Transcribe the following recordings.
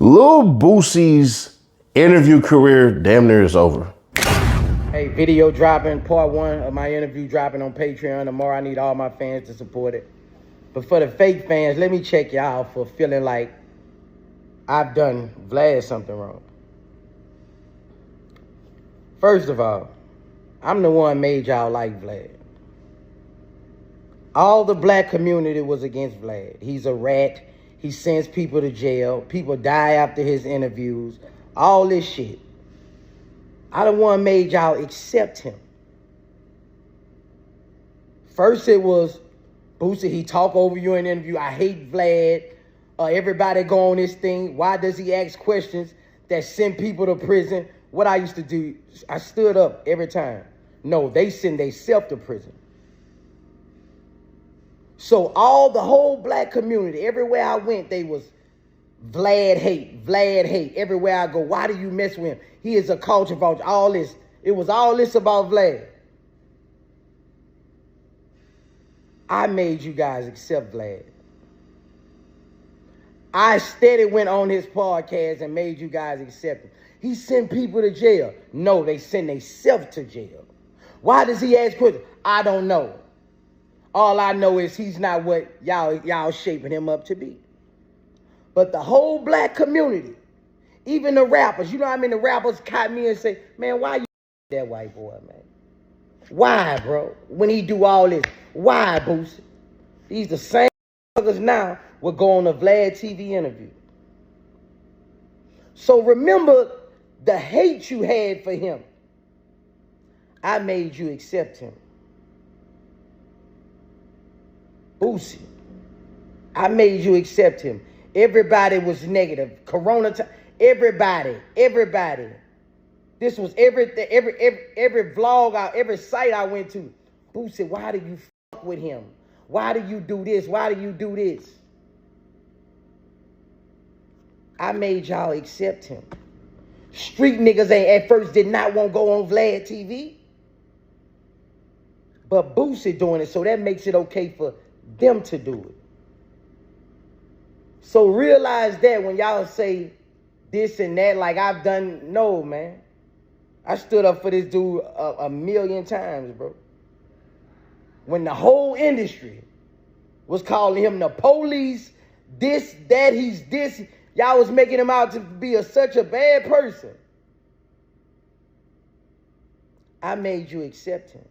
Lil Boosie's interview career damn near is over. Hey, video dropping, part 1 of my interview dropping on Patreon tomorrow. I need all my fans to support it. But for the fake fans, let me check y'all for feeling like I've done Vlad something wrong. First of all, I'm the one made y'all like Vlad. All the black community was against Vlad. He's a rat. He sends people to jail. People die after his interviews. All this shit. I the one made y'all accept him. First it was, Boosie, he talk over you in an interview. I hate Vlad. Everybody go on this thing. Why does he ask questions that send people to prison? What I used to do, I stood up every time. No, they send themselves to prison. So the whole black community, everywhere I went, they was Vlad hate, Vlad hate. Everywhere I go, why do you mess with him? He is a culture vulture, all this. It was all this about Vlad. I made you guys accept Vlad. I steady went on his podcast and made you guys accept him. He sent people to jail. No, they send themselves to jail. Why does he ask questions? I don't know. All I know is he's not what y'all shaping him up to be. But the whole black community, even the rappers, you know what I mean? The rappers caught me and say, man, why you that white boy, man? Why, bro? When he do all this, why, Boosie? These the same motherfuckers now will go on a Vlad TV interview. So remember the hate you had for him. I made you accept him. Boosie, I made you accept him. Everybody was negative. Corona time, everybody. This was everything, every vlog, every site I went to. Boosie, why do you fuck with him? Why do you do this? Why do you do this? I made y'all accept him. Street niggas at first did not want to go on Vlad TV. But Boosie doing it, so that makes it okay for them to do it. So realize that when y'all say this and that, like I've done, no, man. I stood up for this dude a million times, bro. When the whole industry was calling him the police, this, that, he's this, y'all was making him out to be such a bad person. I made you accept him.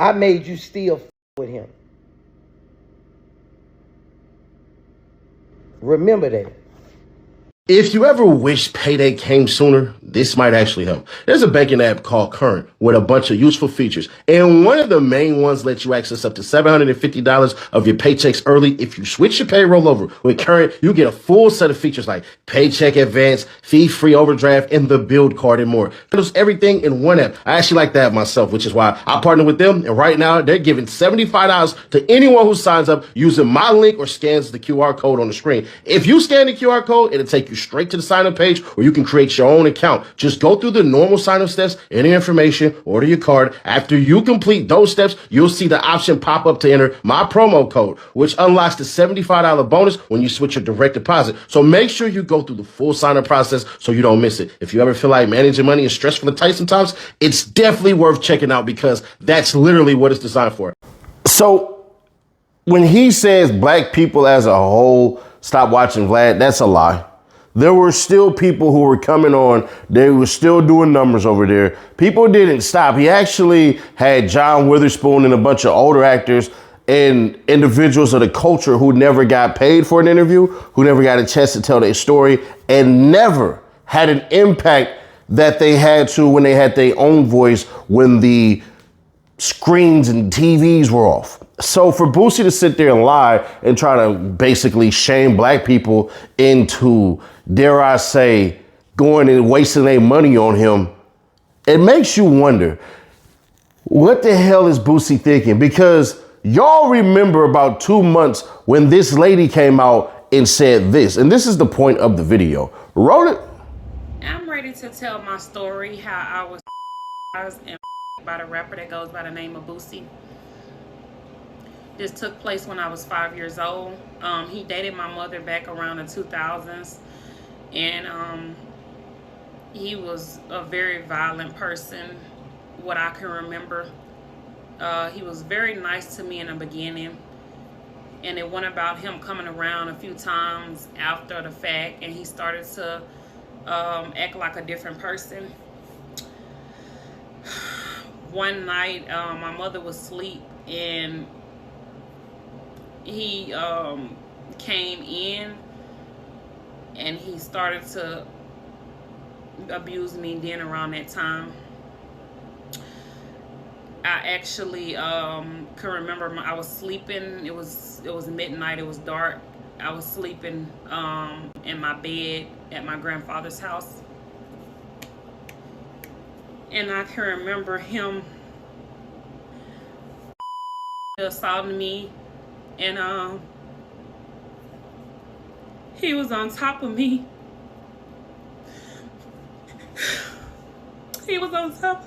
I made you still with him. Remember that. If you ever wish payday came sooner, this might actually help. There's a banking app called Current with a bunch of useful features. And one of the main ones lets you access up to $750 of your paychecks early. If you switch your payroll over with Current, you get a full set of features like paycheck advance, fee-free overdraft, and the build card and more. It handles everything in one app. I actually like that myself, which is why I partner with them. And right now, they're giving $75 to anyone who signs up using my link or scans the QR code on the screen. If you scan the QR code, it'll take you straight to the sign-up page where you can create your own account. Just go through the normal sign-up steps, enter information, order your card. After you complete those steps, you'll see the option pop up to enter my promo code, which unlocks the $75 bonus when you switch your direct deposit. So make sure you go through the full sign-up process so you don't miss it. If you ever feel like managing money is stressful and tight sometimes, it's definitely worth checking out because that's literally what it's designed for. So when he says black people as a whole stop watching Vlad, that's a lie. There were still people who were coming on. They were still doing numbers over there. People didn't stop. He actually had John Witherspoon and a bunch of older actors and individuals of the culture who never got paid for an interview, who never got a chance to tell their story, and never had an impact that they had to when they had their own voice when the screens and TVs were off. So for Boosie to sit there and lie and try to basically shame black people into, dare I say, going and wasting their money on him, it makes you wonder, what the hell is Boosie thinking? Because y'all remember about 2 months when this lady came out and said this, and this is the point of the video. Wrote it. I'm ready to tell my story, how I was and by the rapper that goes by the name of Boosie. This took place when I was 5 years old. He dated my mother back around the 2000s. And he was a very violent person, what I can remember. He was very nice to me in the beginning. And it went about him coming around a few times after the fact, and he started to act like a different person. One night, my mother was asleep, and he came in, and he started to abuse me. Then around that time, I actually can remember I was sleeping. It was midnight. It was dark. I was sleeping in my bed at my grandfather's house, and I can remember him assaulting me, and he was on top of me. He was on top.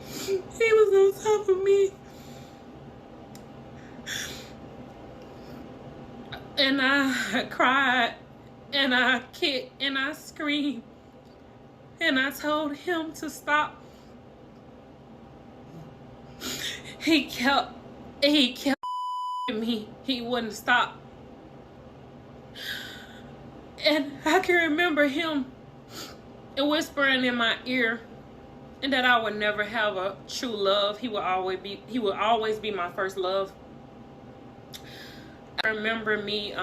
He was on top of me. And I cried, and I kicked, and I screamed, and I told him to stop. He kept me. He wouldn't stop. And I can remember him whispering in my ear, and that I would never have a true love. He would always be my first love. I remember me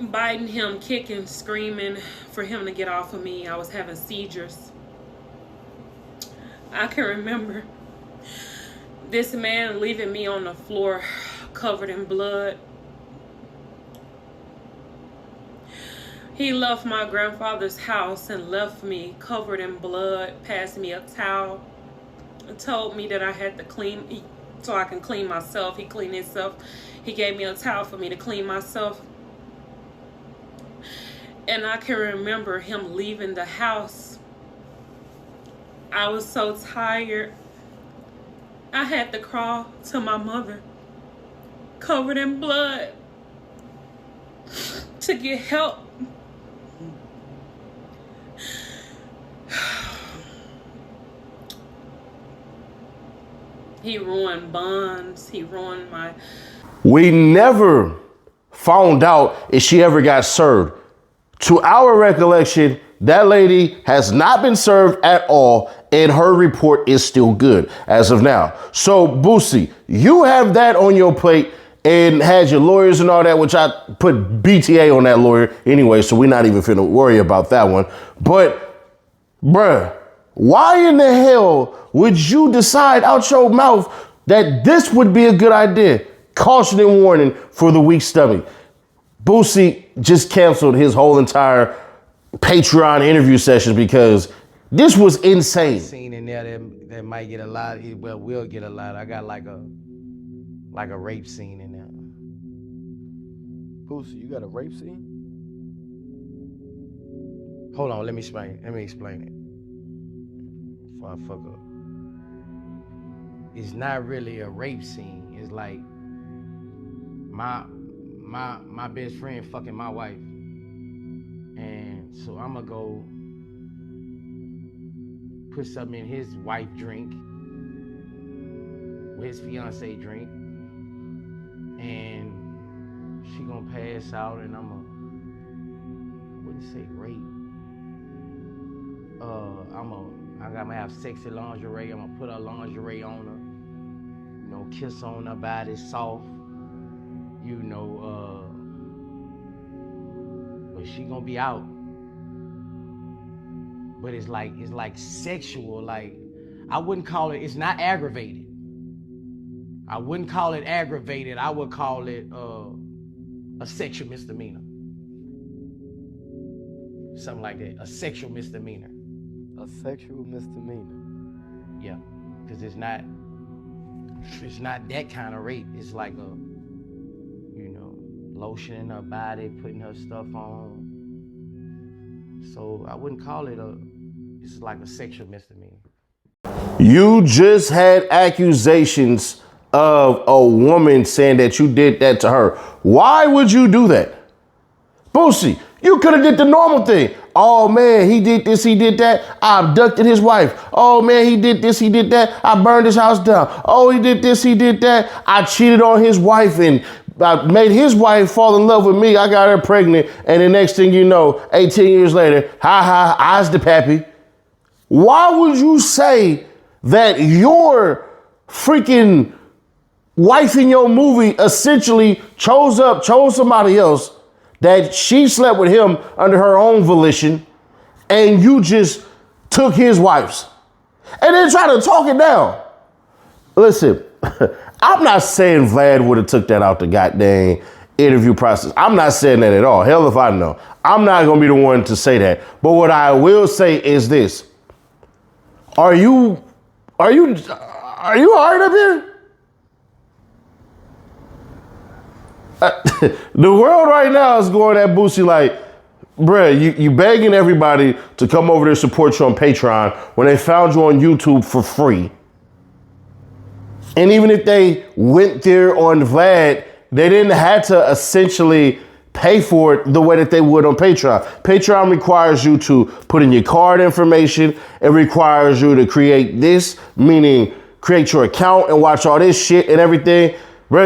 biting him, kicking, screaming for him to get off of me. I was having seizures. I can remember this man leaving me on the floor covered in blood. He left my grandfather's house and left me covered in blood, passed me a towel, and told me that I had to clean so I can clean myself. He cleaned himself. He gave me a towel for me to clean myself. And I can remember him leaving the house. I was so tired. I had to crawl to my mother, covered in blood, to get help. He ruined bonds. He ruined my... We never found out if she ever got served. To our recollection, that lady has not been served at all, and her report is still good as of now. So, Boosie, you have that on your plate and had your lawyers and all that, which I put BTA on that lawyer anyway, so we're not even finna worry about that one. But, bruh, why in the hell would you decide out your mouth that this would be a good idea? Caution and warning for the weak stomach. Boosie just canceled his whole entire Patreon interview session because this was insane. Scene in there that might get a lot. Well, will get a lot. I got like a rape scene in there. Boosie, you got a rape scene? Hold on, let me explain it. Before I fuck up. It's not really a rape scene. It's like my best friend fucking my wife. And so I'ma go put something in his wife drink, with his fiance drink, and she gonna pass out, and I wouldn't say rape. I'm gonna have sexy lingerie. I'm gonna put her lingerie on her, you know, kiss on her body, soft, you know, but she gonna be out. But it's like sexual. Like, I wouldn't call it. It's not aggravated. I wouldn't call it aggravated. I would call it a sexual misdemeanor. Something like that. A sexual misdemeanor. A sexual misdemeanor. Yeah, because it's not that kind of rape. It's like a, you know, lotioning her body, putting her stuff on. So I wouldn't call it it's like a sexual misdemeanor. You just had accusations of a woman saying that you did that to her. Why would you do that? Boosie, you could have did the normal thing. Oh man, he did this, he did that. I abducted his wife. Oh man, he did this, he did that. I burned his house down. Oh, he did this, he did that. I cheated on his wife and I made his wife fall in love with me. I got her pregnant. And the next thing you know, 18 years later, I's the pappy. Why would you say that your freaking wife in your movie essentially chose somebody else, that she slept with him under her own volition, and you just took his wife's and then try to talk it down? Listen, I'm not saying Vlad would have took that out the goddamn interview process. I'm not saying that at all. Hell if I know. I'm not going to be the one to say that. But what I will say is this. Are you all right up here? The world right now is going at Boosie like, bruh, you begging everybody to come over there support you on Patreon when they found you on YouTube for free. And even if they went there on Vlad, they didn't have to essentially pay for it the way that they would on Patreon. Patreon requires you to put in your card information. It requires you to create this, meaning create your account and watch all this shit and everything. Bro,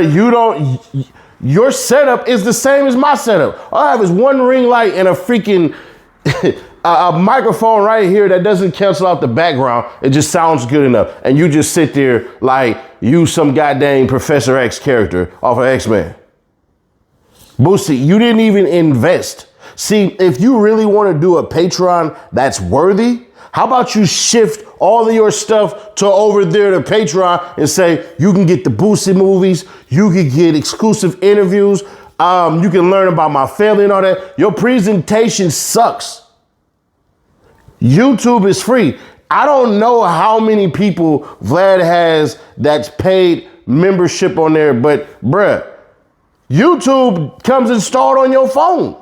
your setup is the same as my setup. All I have is one ring light and a freaking a microphone right here that doesn't cancel out the background. It just sounds good enough. And you just sit there like you some goddamn Professor X character off of X-Men. Boosie, you didn't even invest. See, if you really want to do a Patreon that's worthy, how about you shift all of your stuff to over there to Patreon and say you can get the Boosie movies, you can get exclusive interviews, you can learn about my family and all that. Your presentation sucks. YouTube is free. I don't know how many people Vlad has that's paid membership on there, but bruh, YouTube comes installed on your phone.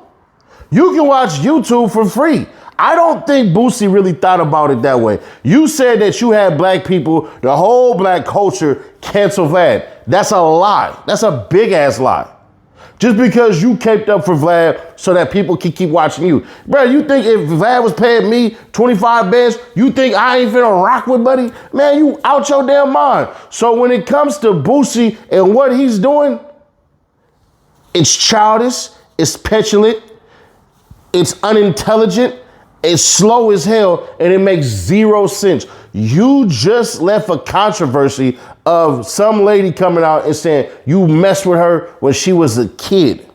You can watch YouTube for free. I don't think Boosie really thought about it that way. You said that you had black people, the whole black culture, cancel Vlad. That's a lie. That's a big ass lie. Just because you caped up for Vlad so that people can keep watching you. Bro, you think if Vlad was paying me 25 bands, you think I ain't finna rock with buddy? Man, you out your damn mind. So when it comes to Boosie and what he's doing, it's childish, it's petulant, it's unintelligent, it's slow as hell, and it makes zero sense. You just left a controversy of some lady coming out and saying you messed with her when she was a kid.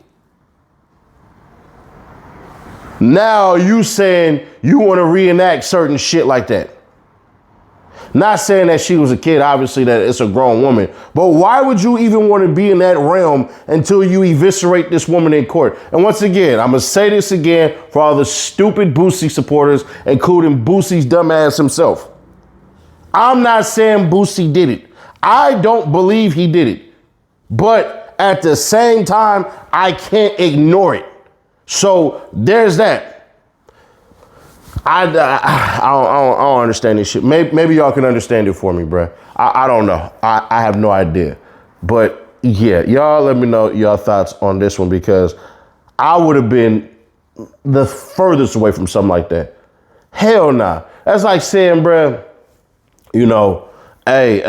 Now you saying you want to reenact certain shit like that. Not saying that she was a kid, obviously that it's a grown woman, but why would you even want to be in that realm until you eviscerate this woman in court? And once again, I'm going to say this again for all the stupid Boosie supporters, including Boosie's dumbass himself. I'm not saying Boosie did it. I don't believe he did it, but at the same time, I can't ignore it. So there's that. I don't understand this shit. Maybe y'all can understand it for me, bruh. I don't know. I have no idea. But yeah, y'all let me know your thoughts on this one, because I would have been the furthest away from something like that. Hell nah. That's like saying, bruh, you know, hey,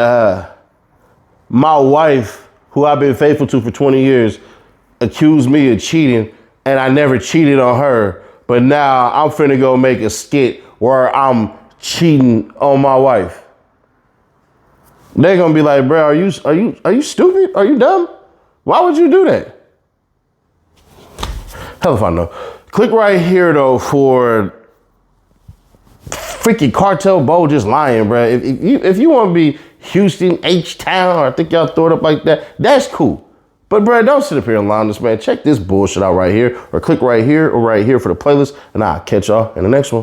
my wife, who I've been faithful to for 20 years, accused me of cheating, and I never cheated on her. But now I'm finna go make a skit where I'm cheating on my wife. They're gonna be like, bro, are you stupid? Are you dumb? Why would you do that? Hell if I know. Click right here though for freaking Cartel Bo just lying, bro. If you want to be Houston H-Town, or I think y'all throw it up like that, that's cool. But, bro, don't sit up here and lie on this, man. Check this bullshit out right here, or click right here or right here for the playlist, and I'll catch y'all in the next one.